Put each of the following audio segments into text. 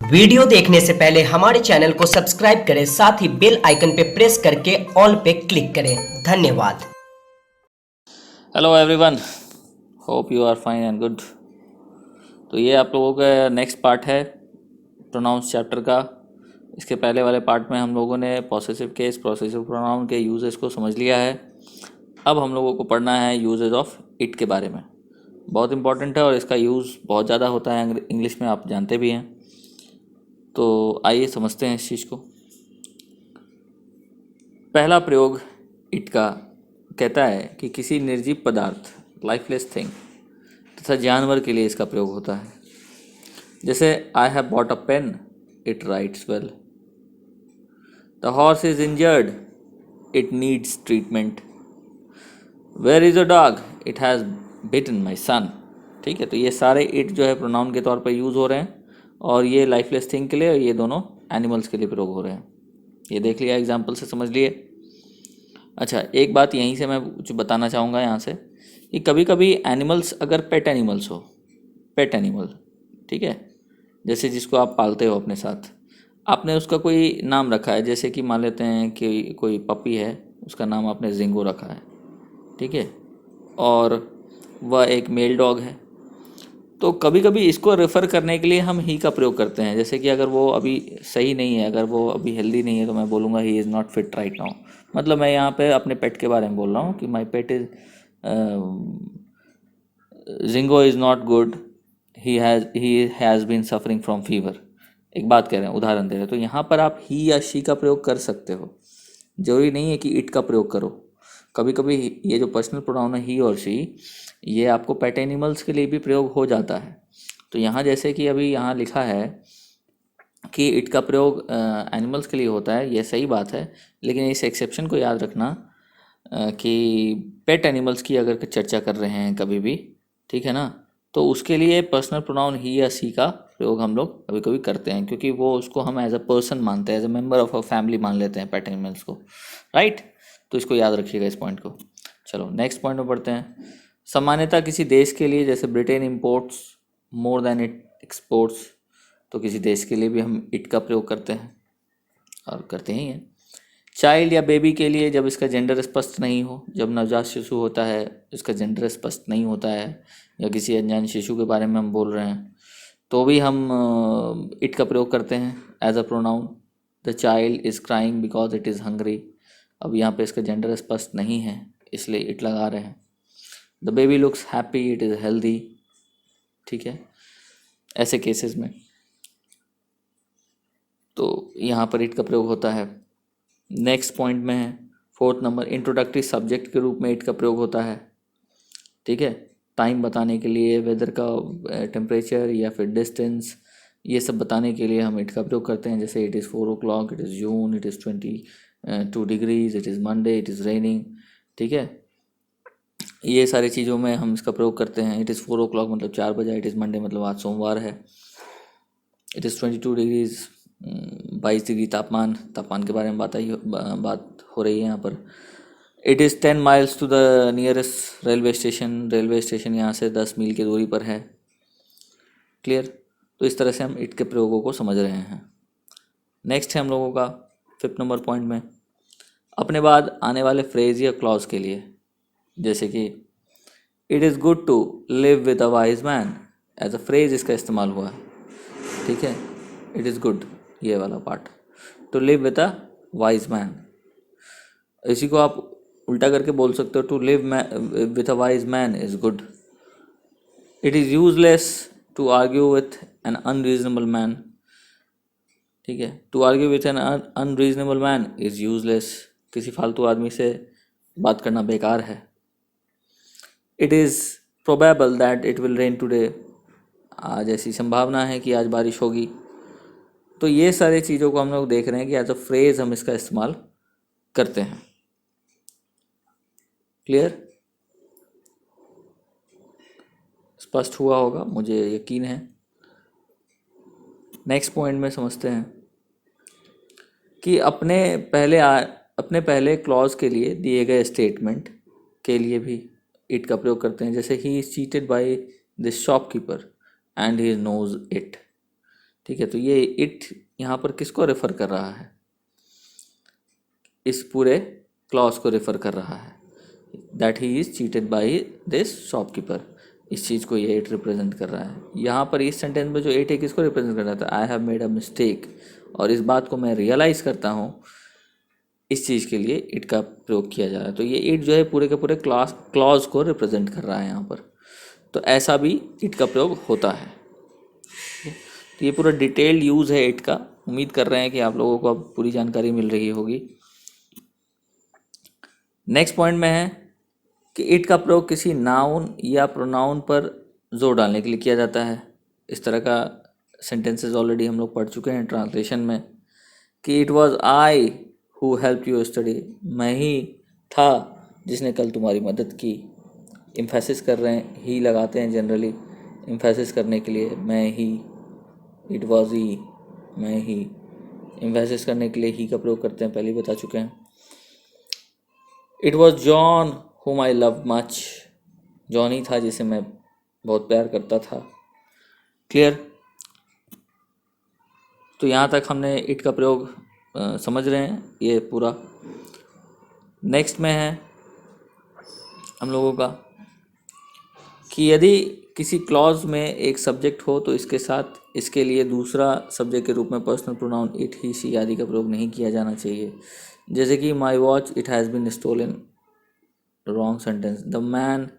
Video देखने से पहले हमारे चैनल को सब्सक्राइब करें, साथ ही बेल आइकन पे प्रेस करके ऑल पे क्लिक करें। धन्यवाद। Hello everyone, hope you are fine and good. तो ये आप लोगों का नेक्स्ट पार्ट है प्रोनाउंस चैप्टर का। इसके पहले वाले पार्ट में हम लोगों ने पॉसेसिव केस, पॉसेसिव प्रोनाउन के यूजेस को समझ लिया है। अब हम लोगों को पढ़ना है यूजेस ऑफ इट के बारे में। बहुत इंपॉर्टेंट है और इसका यूज़ बहुत ज़्यादा होता है इंग्लिश में, आप जानते भी हैं। तो आइए समझते हैं इस चीज़ को। पहला प्रयोग इट का कहता है कि किसी निर्जीव पदार्थ, लाइफलेस थिंग तथा जानवर के लिए इसका प्रयोग होता है। जैसे I have bought a pen, it writes well. The horse is injured, it needs treatment. Where is a dog, it has bitten my son. ठीक है, तो ये सारे इट जो है प्रोनाउन के तौर पर यूज़ हो रहे हैं, और ये लाइफलेस थिंग के लिए और ये दोनों एनिमल्स के लिए प्रयोग हो रहे हैं। ये देख लिया, एग्जाम्पल से समझ लिए। अच्छा, एक बात यहीं से मैं कुछ बताना चाहूँगा यहाँ से कि कभी कभी एनिमल्स अगर पेट एनिमल्स हो, पेट एनिमल, ठीक है, जैसे जिसको आप पालते हो अपने साथ, आपने उसका कोई नाम रखा है, जैसे कि मान लेते हैं कि कोई पपी है, उसका नाम आपने जिंगो रखा है, ठीक है, और वह एक मेल डॉग है। तो कभी कभी इसको रेफ़र करने के लिए हम ही का प्रयोग करते हैं। जैसे कि अगर वो अभी सही नहीं है, अगर वो अभी हेल्दी नहीं है, तो मैं बोलूँगा he is not fit right now. मतलब मैं यहाँ पे अपने पेट के बारे में बोल रहा हूँ कि my pet is Jingo is not good, he has been suffering from fever. एक बात कह रहे हैं, उदाहरण दे रहे हैं, तो यहाँ पर आप ही या शी का प्रयोग कर सकते हो। ज़रूरी नहीं है कि इट का प्रयोग करो। कभी कभी ये जो पर्सनल प्रोनाउन है ही और शी, ये आपको पेट एनिमल्स के लिए भी प्रयोग हो जाता है। तो यहाँ जैसे कि अभी यहाँ लिखा है कि इट का प्रयोग एनिमल्स के लिए होता है, ये सही बात है, लेकिन इस एक्सेप्शन को याद रखना कि पेट एनिमल्स की अगर चर्चा कर रहे हैं कभी भी, ठीक है ना, तो उसके लिए पर्सनल प्रोनाउन ही या सी का प्रयोग हम लोग कभी कभी करते हैं, क्योंकि वो उसको हम एज अ पर्सन मानते हैं, as a member of a family मान लेते हैं पेट एनिमल्स को, राइट। तो इसको याद रखिएगा, इस पॉइंट को। चलो नेक्स्ट पॉइंट में पढ़ते हैं। सामान्यतः किसी देश के लिए, जैसे Britain imports more than it exports, तो किसी देश के लिए भी हम इट का प्रयोग करते हैं और करते ही हैं। चाइल्ड या बेबी के लिए, जब इसका जेंडर स्पष्ट नहीं हो, जब नवजात शिशु होता है, इसका जेंडर स्पष्ट नहीं होता है, या किसी अनजान शिशु के बारे में हम बोल रहे हैं, तो भी हम इट का प्रयोग करते हैं as a pronoun. The child is crying because it is hungry. अब यहाँ पे इसका जेंडर स्पष्ट नहीं है, इसलिए इट लगा रहे हैं। The baby looks happy, it is healthy. ठीक है, ऐसे केसेस में तो यहाँ पर इट का प्रयोग होता है। नेक्स्ट पॉइंट में है, फोर्थ नंबर, इंट्रोडक्टरी सब्जेक्ट के रूप में इट का प्रयोग होता है। ठीक है, टाइम बताने के लिए, वेदर का टेम्परेचर या फिर डिस्टेंस, ये सब बताने के लिए हम इट का प्रयोग करते हैं। जैसे it is 4 o'clock, it is June, it is 22 degrees, it is Monday, it is raining. ठीक है, ये सारी चीज़ों में हम इसका प्रयोग करते हैं। इट इज़ 4 o'clock मतलब 4 बजे, इट इज़ मंडे मतलब आज सोमवार है। इट इज़ 22 degrees, 22 डिग्री तापमान, तापमान के बारे में बात हो रही है यहाँ पर। It is 10 miles to the nearest railway station, railway station यहाँ से 10 मील की दूरी पर है। क्लियर। तो इस तरह से हम इट के प्रयोगों को समझ रहे हैं। नेक्स्ट है हम लोगों का 5th नंबर पॉइंट में, अपने बाद आने वाले फ्रेज या क्लॉज के लिए, जैसे कि it is good to live with a wise man, as a phrase इसका इस्तेमाल हुआ है। ठीक है, इट इज़ गुड, ये वाला part, to live with a wise man. इसी को आप उल्टा करके बोल सकते हो, to live with a wise man is good. It is useless to argue with an unreasonable man. ठीक है, to argue with an unreasonable man is useless, किसी फालतू आदमी से बात करना बेकार है। It is probable that it will rain today, आज ऐसी संभावना है कि आज बारिश होगी। तो ये सारी चीज़ों को हम लोग देख रहे हैं कि एज अ फ्रेज हम इसका इस्तेमाल करते हैं। क्लियर, स्पष्ट हुआ होगा, मुझे यकीन है। नेक्स्ट पॉइंट में समझते हैं कि अपने पहले क्लॉज के लिए दिए गए स्टेटमेंट के लिए भी इट का प्रयोग करते हैं। जैसे he is cheated by this shopkeeper and he knows it. ठीक है, तो ये इट यहाँ पर किसको रेफर कर रहा है, इस पूरे क्लॉज को रेफर कर रहा है, that he is cheated by this shopkeeper, इस चीज़ को ये इट रिप्रेजेंट कर रहा है। यहाँ पर इस सेंटेंस में जो इट है किसको रिप्रेजेंट कर रहा था, I have made a mistake, और इस बात को मैं रियलाइज़ करता हूँ, इस चीज़ के लिए इट का प्रयोग किया जा रहा है। तो ये इट जो है पूरे के पूरे क्लॉज को रिप्रेजेंट कर रहा है यहाँ पर, तो ऐसा भी इट का प्रयोग होता है। तो ये पूरा डिटेल्ड यूज़ है इट का। उम्मीद कर रहे हैं कि आप लोगों को अब पूरी जानकारी मिल रही होगी। नेक्स्ट पॉइंट में है कि इट का प्रयोग किसी नाउन या प्रोनाउन पर जोर डालने के लिए किया जाता है। इस तरह का सेंटेंसेस ऑलरेडी हम लोग पढ़ चुके हैं ट्रांसलेशन में, कि it was I who help you study, मैं ही था जिसने कल तुम्हारी मदद की। एम्फेसिस कर रहे हैं, ही लगाते हैं जनरली एम्फेसिस करने के लिए, मैं ही, इट वाज ही, मैं ही। एम्फेसिस करने के लिए ही का प्रयोग करते हैं, पहले ही बता चुके हैं। It was John whom I loved much, John he था जिसे मैं बहुत प्यार करता था। क्लियर? तो यहाँ तक हमने इट का प्रयोग समझ रहे हैं ये पूरा। नेक्स्ट में है हम लोगों का कि यदि किसी क्लॉज में एक सब्जेक्ट हो तो इसके साथ इसके लिए दूसरा सब्जेक्ट के रूप में personal pronoun it, he, she आदि का प्रयोग नहीं किया जाना चाहिए। जैसे कि my watch it has been stolen, wrong sentence. The man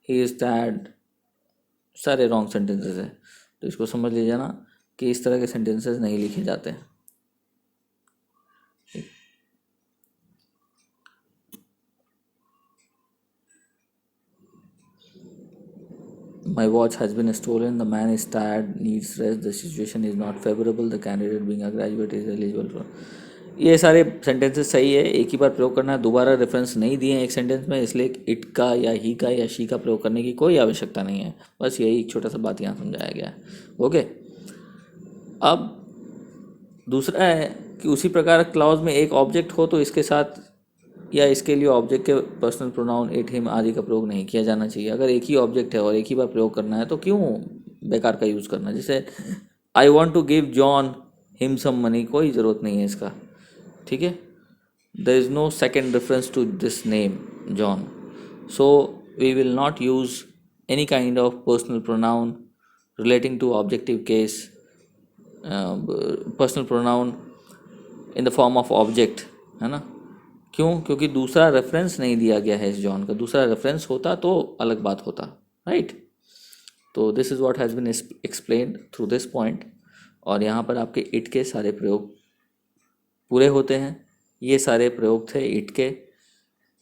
he is dead, सारे रॉन्ग सेंटेंसेस है। तो इसको समझ लीजिए ना कि इस तरह के सेंटेंसेस नहीं लिखे जाते हैं। My watch has been stolen, the man is tired, needs rest, the situation is not favorable, the candidate being a graduate is eligible for। ये सारे सेंटेंसेस सही है, एक ही बार प्रयोग करना है, दोबारा रेफरेंस नहीं दिए हैं एक सेंटेंस में, इसलिए इट का या ही का या शी का प्रयोग करने की कोई आवश्यकता नहीं है। बस यही एक छोटा सा बात यहाँ समझाया गया है। ओके, अब दूसरा है कि उसी प्रकार क्लॉज में एक ऑब्जेक्ट हो तो इसके साथ या इसके लिए ऑब्जेक्ट के पर्सनल प्रोनाउन इट, हिम आदि का प्रयोग नहीं किया जाना चाहिए। अगर एक ही ऑब्जेक्ट है और एक ही बार प्रयोग करना है तो क्यों बेकार का यूज़ करना। जैसे I want to give John him some money, कोई ज़रूरत नहीं है इसका, ठीक है। There is no second reference to this name John, so we will not use any kind of personal pronoun relating to objective case, personal pronoun in the form of object, है ना। क्यों? क्योंकि दूसरा रेफरेंस नहीं दिया गया है इस जॉन का। दूसरा रेफरेंस होता तो अलग बात होता, राइट। तो this is what has been explained through this point. और यहाँ पर आपके इट के सारे प्रयोग पूरे होते हैं। ये सारे प्रयोग थे इट के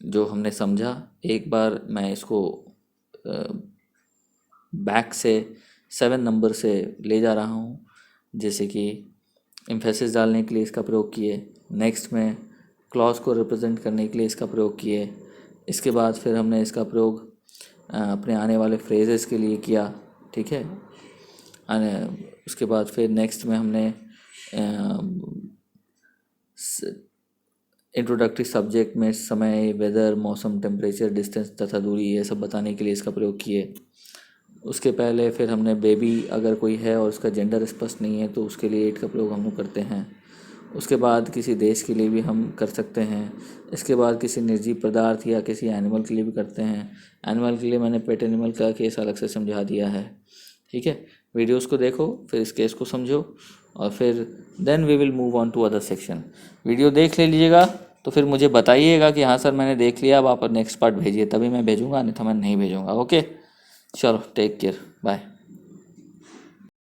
जो हमने समझा। एक बार मैं इसको बैक से 7 नंबर से ले जा रहा हूँ, जैसे कि एम्फेसिस डालने के लिए इसका प्रयोग किए, नेक्स्ट में क्लॉज को रिप्रेजेंट करने के लिए इसका प्रयोग किए, इसके बाद फिर हमने इसका प्रयोग अपने आने वाले फ्रेजेस के लिए किया, ठीक है। उसके बाद फिर नेक्स्ट में हमने इंट्रोडक्टरी सब्जेक्ट में समय, वेदर, मौसम, टेम्परेचर, डिस्टेंस तथा दूरी, ये सब बताने के लिए इसका प्रयोग किए। उसके पहले फिर हमने बेबी अगर कोई है और उसका जेंडर स्पष्ट नहीं है तो उसके लिए इट का प्रयोग हम लोग करते हैं। उसके बाद किसी देश के लिए भी हम कर सकते हैं। इसके बाद किसी निर्जीव पदार्थ या किसी एनिमल के लिए भी करते हैं। एनिमल के लिए मैंने पेट एनिमल का केस अलग से समझा दिया है, ठीक है। वीडियोस को देखो, फिर इस केस को समझो, और फिर then we will move on to other section. Video देख ले लीजिएगा तो फिर मुझे बताइएगा कि हाँ सर मैंने देख लिया, अब आप नेक्स्ट पार्ट भेजिए, तभी मैं भेजूँगा, नहीं तो मैं नहीं भेजूँगा। ओके, चलो टेक केयर, बाय।